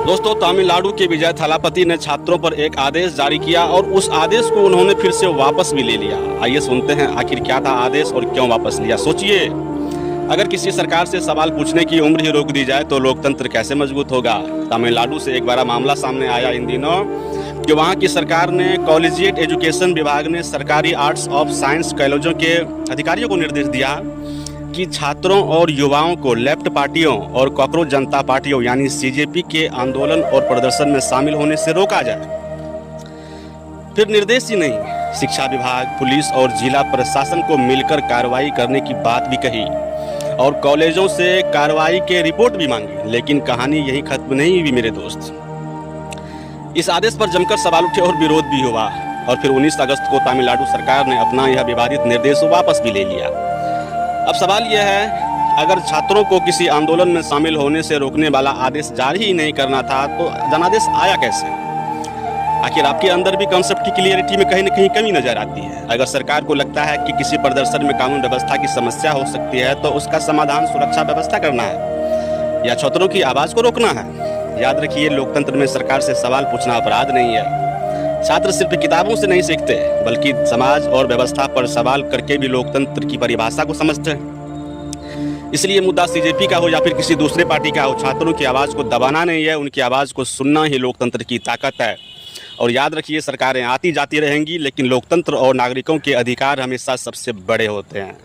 दोस्तों, तमिलनाडु के विजय थालापति ने छात्रों पर एक आदेश जारी किया और उस आदेश को उन्होंने फिर से वापस भी ले लिया। आइए सुनते हैं आखिर क्या था आदेश और क्यों वापस लिया। सोचिए, अगर किसी सरकार से सवाल पूछने की उम्र ही रोक दी जाए तो लोकतंत्र कैसे मजबूत होगा। तमिलनाडु से एक बड़ा मामला सामने आया इन दिनों कि वहाँ की सरकार ने कॉलेजिएट एजुकेशन विभाग ने सरकारी आर्ट्स ऑफ साइंस कॉलेजों के अधिकारियों को निर्देश दिया कि छात्रों और युवाओं को लेफ्ट पार्टियों और कॉकरोच जनता पार्टियों यानी सीजेपी के आंदोलन और प्रदर्शन में शामिल होने से रोका जाए। फिर निर्देश ही नहीं, शिक्षा विभाग, पुलिस और जिला प्रशासन को मिलकर कार्रवाई करने की बात भी कही और कॉलेजों से कार्रवाई के रिपोर्ट भी मांगी। लेकिन कहानी यही खत्म नहीं हुई मेरे दोस्त। इस आदेश पर जमकर सवाल उठे और विरोध भी हुआ और फिर 19 अगस्त को तमिलनाडु सरकार ने अपना यह विवादित निर्देश वापस भी ले लिया। अब सवाल यह है, अगर छात्रों को किसी आंदोलन में शामिल होने से रोकने वाला आदेश जारी ही नहीं करना था तो जनादेश आया कैसे? आखिर आपके अंदर भी कॉन्सेप्ट की क्लियरिटी में कहीं न कहीं कमी नजर आती है। अगर सरकार को लगता है कि किसी प्रदर्शन में कानून व्यवस्था की समस्या हो सकती है तो उसका समाधान सुरक्षा व्यवस्था करना है या छात्रों की आवाज को रोकना है। याद रखिए, लोकतंत्र में सरकार से सवाल पूछना अपराध नहीं है। छात्र सिर्फ किताबों से नहीं सीखते बल्कि समाज और व्यवस्था पर सवाल करके भी लोकतंत्र की परिभाषा को समझते हैं। इसलिए मुद्दा सीजेपी का हो या फिर किसी दूसरे पार्टी का हो, छात्रों की आवाज़ को दबाना नहीं है, उनकी आवाज़ को सुनना ही लोकतंत्र की ताकत है। और याद रखिए, सरकारें आती जाती रहेंगी लेकिन लोकतंत्र और नागरिकों के अधिकार हमेशा सबसे बड़े होते हैं।